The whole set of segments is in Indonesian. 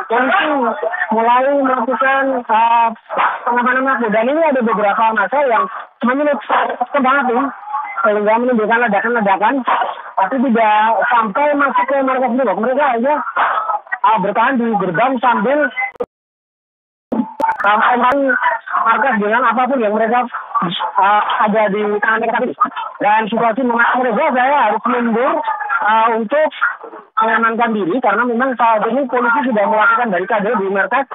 polisi mulai melakukan pengamanan masa, dan ini ada beberapa masa yang menyulut banget nih, sehingga menimbulkan ledakan-ledakan, tapi tidak sampai masuk ke markas Brimob. Mereka hanya bertahan di gerbang sambil sampai markas dengan apapun yang mereka ada di tangan mereka. Dan situasi memaksa mereka, saya harus mundur untuk mengamankan diri, karena memang saat ini polisi sudah melakukan barikade di markas,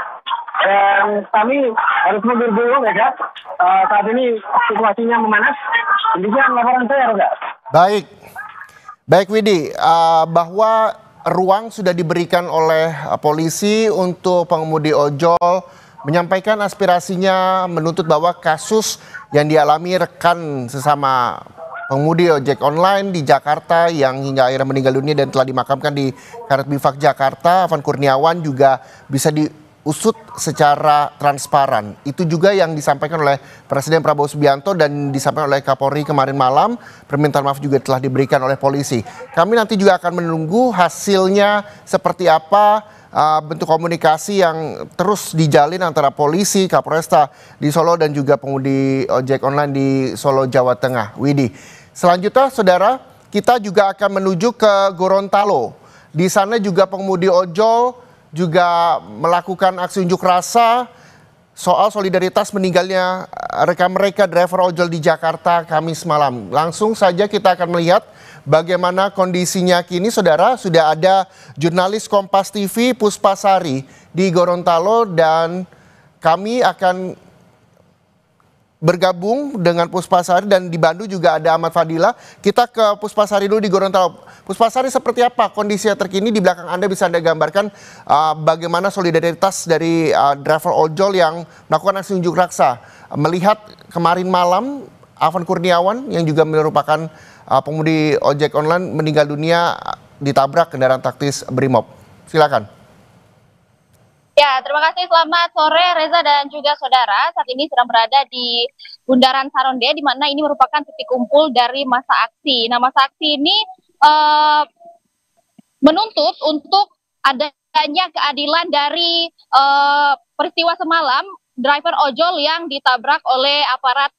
dan kami harus mundur dulu, ya. Saat ini situasinya memanas. Demikian laporan saya, Roga. Baik Widi, bahwa ruang sudah diberikan oleh polisi untuk pengemudi ojol menyampaikan aspirasinya, menuntut bahwa kasus yang dialami rekan sesama pengemudi ojek online di Jakarta yang hingga akhirnya meninggal dunia dan telah dimakamkan di Karet Bifak Jakarta, Afan Kurniawan, juga bisa diusut secara transparan. Itu juga yang disampaikan oleh Presiden Prabowo Subianto dan disampaikan oleh Kapolri kemarin malam. Permintaan maaf juga telah diberikan oleh polisi. Kami nanti juga akan menunggu hasilnya seperti apa, bentuk komunikasi yang terus dijalin antara polisi, Kapolresta di Solo dan juga pengemudi ojek online di Solo, Jawa Tengah. Widi, selanjutnya saudara, kita juga akan menuju ke Gorontalo. Di sana juga pengemudi ojol juga melakukan aksi unjuk rasa soal solidaritas meninggalnya rekan mereka driver ojol di Jakarta Kamis malam. Langsung saja kita akan melihat bagaimana kondisinya kini, saudara. Sudah ada jurnalis Kompas TV Puspasari di Gorontalo dan kami akan bergabung dengan Puspasari, dan di Bandung juga ada Ahmad Fadila. Kita ke Puspasari dulu di Gorontalo. Puspasari, seperti apa kondisi terkini di belakang Anda? Bisa Anda gambarkan bagaimana solidaritas dari driver ojol yang melakukan aksi unjuk rasa melihat kemarin malam Afan Kurniawan yang juga merupakan pengemudi ojek online meninggal dunia ditabrak kendaraan taktis Brimob. Silakan. Ya, terima kasih. Selamat sore Reza dan juga saudara. Saat ini sedang berada di Bundaran Saronde, di mana ini merupakan titik kumpul dari masa aksi. Nah, masa aksi ini menuntut untuk adanya keadilan dari peristiwa semalam driver ojol yang ditabrak oleh aparat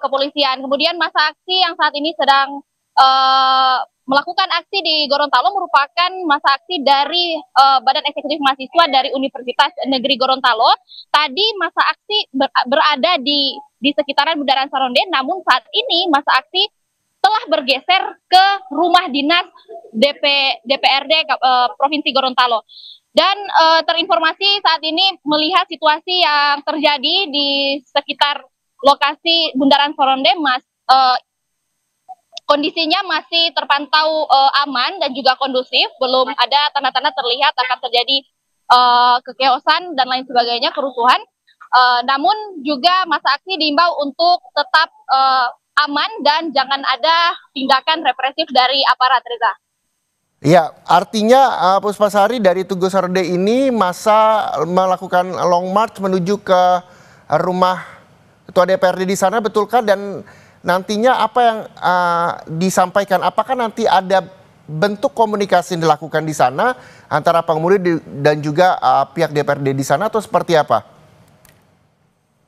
kepolisian. Kemudian masa aksi yang saat ini sedang melakukan aksi di Gorontalo merupakan masa aksi dari Badan Eksekutif Mahasiswa dari Universitas Negeri Gorontalo. Tadi masa aksi berada di sekitaran Bundaran Saronde, namun saat ini masa aksi telah bergeser ke rumah dinas DPRD Provinsi Gorontalo. Dan terinformasi saat ini melihat situasi yang terjadi di sekitar lokasi Bundaran Saronde, kondisinya masih terpantau aman dan juga kondusif. Belum ada tanda-tanda terlihat akan terjadi kekeosan dan lain sebagainya, kerusuhan. Namun juga masa aksi diimbau untuk tetap aman dan jangan ada tindakan represif dari aparat, Reza. Ya, artinya Puspasari, dari Tugu Saronde ini masa melakukan long march menuju ke rumah Ketua DPRD di sana, betulkah? Dan nantinya apa yang disampaikan? Apakah nanti ada bentuk komunikasi yang dilakukan di sana antara pengemudi dan juga pihak DPRD di sana, atau seperti apa?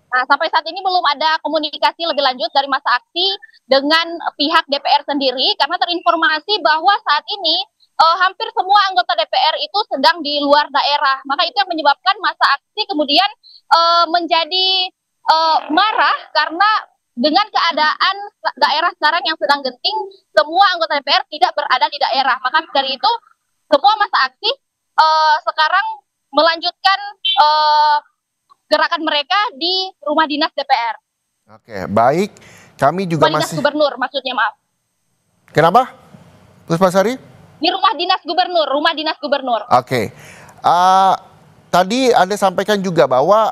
Nah, sampai saat ini belum ada komunikasi lebih lanjut dari masa aksi dengan pihak DPR sendiri, karena terinformasi bahwa saat ini hampir semua anggota DPR itu sedang di luar daerah. Maka itu yang menyebabkan masa aksi kemudian menjadi marah, karena dengan keadaan daerah sekarang yang sedang genting, semua anggota DPR tidak berada di daerah. Maka dari itu semua masa aksi sekarang melanjutkan gerakan mereka di rumah dinas DPR. Oke, baik. Kami juga rumah dinas gubernur, maksudnya, maaf. Kenapa, Puspasari? Di rumah dinas gubernur. Oke. Tadi Anda sampaikan juga bahwa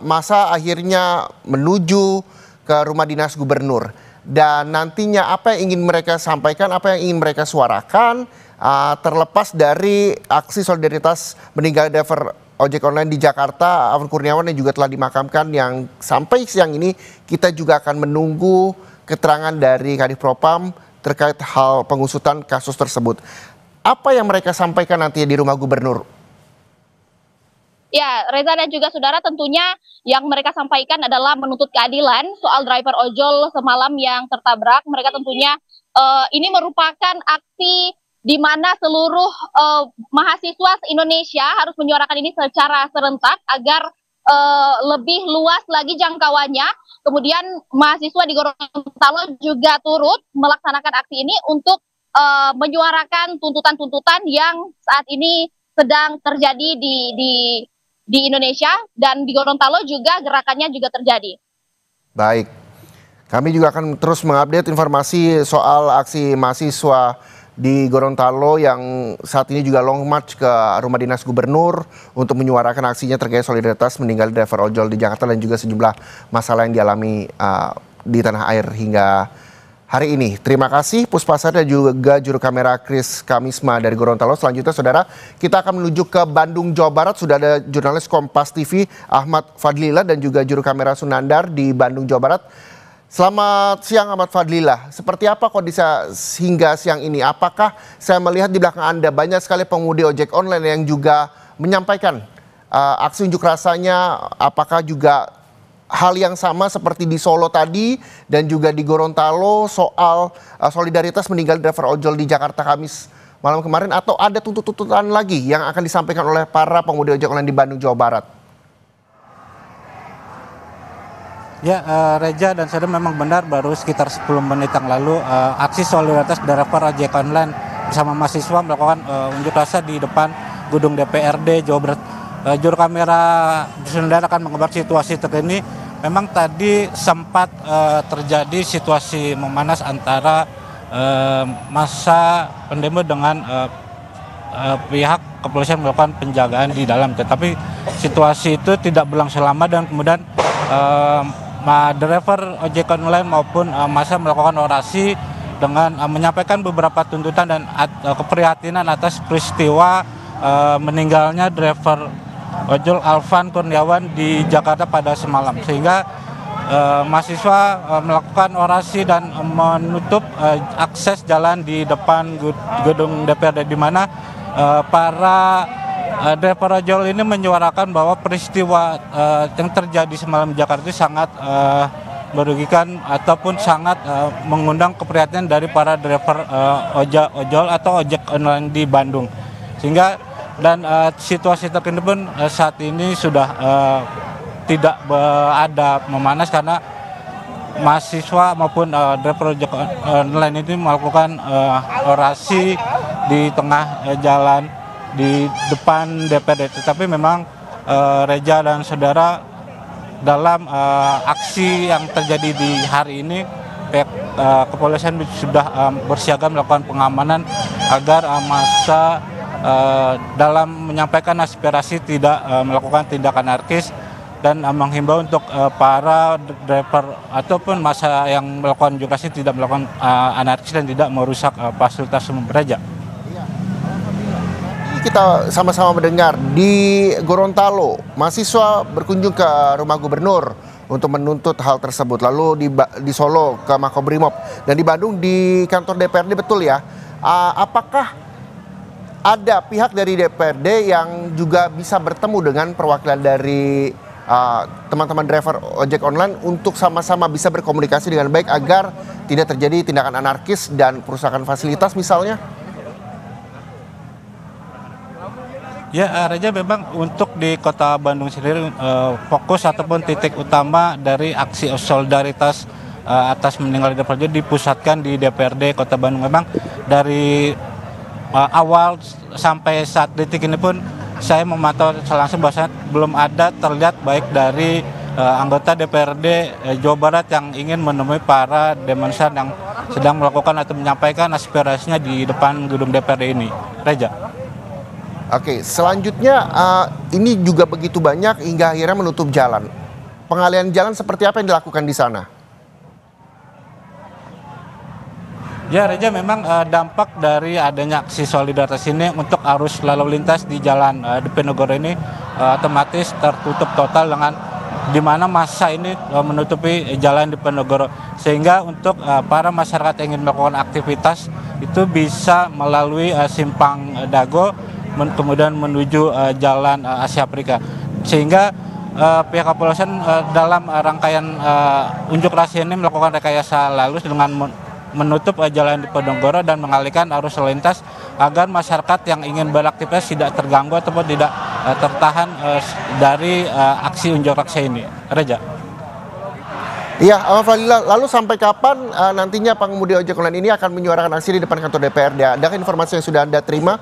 masa akhirnya menuju ke rumah dinas gubernur. Dan nantinya apa yang ingin mereka sampaikan, apa yang ingin mereka suarakan, terlepas dari aksi solidaritas meninggal driver ojek online di Jakarta, Afan Kurniawan, yang juga telah dimakamkan, yang sampai siang ini kita juga akan menunggu keterangan dari Kadif Propam terkait hal pengusutan kasus tersebut. Apa yang mereka sampaikan nantinya di rumah gubernur, Ya, Reza dan juga saudara, tentunya yang mereka sampaikan adalah menuntut keadilan soal driver ojol semalam yang tertabrak. Mereka tentunya ini merupakan aksi di mana seluruh mahasiswa Indonesia harus menyuarakan ini secara serentak agar lebih luas lagi jangkauannya. Kemudian mahasiswa di Gorontalo juga turut melaksanakan aksi ini untuk menyuarakan tuntutan-tuntutan yang saat ini sedang terjadi di Indonesia, dan di Gorontalo juga gerakannya juga terjadi. Baik, kami juga akan terus mengupdate informasi soal aksi mahasiswa di Gorontalo yang saat ini juga long march ke rumah dinas gubernur untuk menyuarakan aksinya terkait solidaritas meninggal driver ojol di Jakarta dan juga sejumlah masalah yang dialami di tanah air hingga hari ini. Terima kasih Puspasar dan juga juru kamera Kris Kamisma dari Gorontalo. Selanjutnya saudara, kita akan menuju ke Bandung, Jawa Barat. Sudah ada jurnalis Kompas TV Ahmad Fadlillah dan juga juru kamera Sunandar di Bandung, Jawa Barat. Selamat siang Ahmad Fadlillah. Seperti apa kondisi hingga siang ini? Apakah saya melihat di belakang Anda banyak sekali pengemudi ojek online yang juga menyampaikan aksi unjuk rasanya? Apakah juga hal yang sama seperti di Solo tadi dan juga di Gorontalo soal solidaritas meninggal driver ojol di Jakarta Kamis malam kemarin, atau ada tuntutan lagi yang akan disampaikan oleh para pengemudi ojek online di Bandung, Jawa Barat? Ya, Reza dan saudara, memang benar baru sekitar 10 menit yang lalu aksi solidaritas driver ojek online bersama mahasiswa melakukan unjuk rasa di depan gedung DPRD Jawa Barat. Juru kamera Sunandar akan mengabar situasi terkini. Memang tadi sempat terjadi situasi memanas antara massa pendemo dengan pihak kepolisian melakukan penjagaan di dalam. Tetapi situasi itu tidak berlangsung lama dan kemudian driver ojek online maupun massa melakukan orasi dengan menyampaikan beberapa tuntutan dan keprihatinan atas peristiwa meninggalnya driver ojol Alvan Kurniawan di Jakarta pada semalam, sehingga mahasiswa melakukan orasi dan menutup akses jalan di depan gedung DPRD, di mana para driver ojol ini menyuarakan bahwa peristiwa yang terjadi semalam di Jakarta itu sangat merugikan ataupun sangat mengundang keprihatinan dari para driver ojol atau ojek online di Bandung. Sehingga situasi terkini pun saat ini sudah tidak ada memanas karena mahasiswa maupun driver ojek online ini melakukan orasi di tengah jalan di depan DPRD. Tetapi memang Reza dan saudara, dalam aksi yang terjadi di hari ini pihak kepolisian sudah bersiaga melakukan pengamanan agar massa dalam menyampaikan aspirasi tidak melakukan tindakan anarkis, dan menghimbau untuk para driver ataupun massa yang melakukan unjuk rasa tidak melakukan anarkis dan tidak merusak fasilitas umum. Reza. Kita sama-sama mendengar di Gorontalo, mahasiswa berkunjung ke rumah gubernur untuk menuntut hal tersebut. Lalu di Solo ke Makobrimob, dan di Bandung di kantor DPRD, betul ya? Apakah ada pihak dari DPRD yang juga bisa bertemu dengan perwakilan dari teman-teman driver ojek online untuk sama-sama bisa berkomunikasi dengan baik agar tidak terjadi tindakan anarkis dan perusakan fasilitas misalnya? Ya, Reza, memang untuk di Kota Bandung sendiri fokus ataupun titik utama dari aksi solidaritas atas meninggal driver ojol dipusatkan di DPRD Kota Bandung. Memang dari awal sampai saat detik ini pun saya memantau langsung bahwasanya belum ada terlihat baik dari anggota DPRD Jawa Barat yang ingin menemui para demonstran yang sedang melakukan atau menyampaikan aspirasinya di depan gedung DPRD ini. Reza. Oke, selanjutnya ini juga begitu banyak hingga akhirnya menutup jalan. Pengalihan jalan seperti apa yang dilakukan di sana? Ya, Reza, memang dampak dari adanya aksi solidaritas ini untuk arus lalu lintas di jalan Diponegoro ini otomatis tertutup total, dengan di mana massa ini menutupi jalan Diponegoro, sehingga untuk para masyarakat yang ingin melakukan aktivitas itu bisa melalui simpang Dago kemudian menuju jalan Asia Afrika. sehingga pihak kepolisian dalam rangkaian unjuk rasa ini melakukan rekayasa lalu lalu dengan menutup Jalan Diponegoro dan mengalihkan arus lalu lintas agar masyarakat yang ingin beraktivitas tidak terganggu ataupun tidak tertahan dari aksi unjuk rasa ini. Reza. Iya, Ahmad Fadlillah, lalu sampai kapan nantinya pengemudi ojek online ini akan menyuarakan aksi di depan kantor DPRD? Adakah informasi yang sudah Anda terima?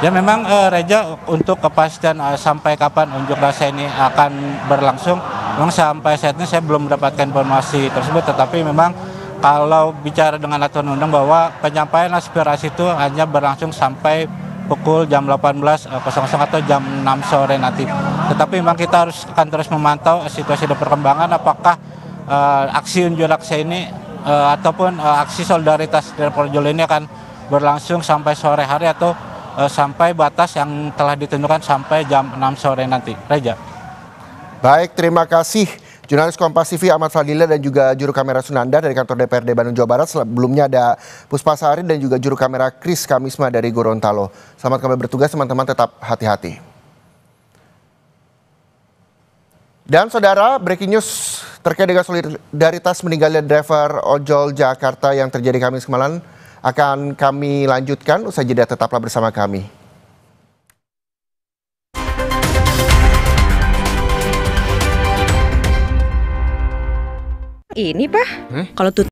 Ya memang Reza, untuk kepastian sampai kapan unjuk rasa ini akan berlangsung, memang sampai saat ini saya belum mendapatkan informasi tersebut, tetapi memang kalau bicara dengan aturan undang bahwa penyampaian aspirasi itu hanya berlangsung sampai pukul jam 18.00 atau jam 6 sore nanti. Tetapi memang kita akan terus memantau situasi dan perkembangan apakah aksi unjuk rasa ini ataupun aksi solidaritas driver ojol ini akan berlangsung sampai sore hari atau sampai batas yang telah ditentukan sampai jam 6 sore nanti. Reza. Baik, terima kasih jurnalis Kompas TV Ahmad Fadlillah dan juga juru kamera Sunanda dari kantor DPRD Bandung Jawa Barat. Sebelumnya ada Puspa Sari dan juga juru kamera Kris Kamisma dari Gorontalo. Selamat kembali bertugas teman-teman, tetap hati-hati. Dan saudara, breaking news terkait dengan solidaritas meninggalnya driver ojol Jakarta yang terjadi Kamis kemarin akan kami lanjutkan usai jeda, tetaplah bersama kami. Ini Pak, kalau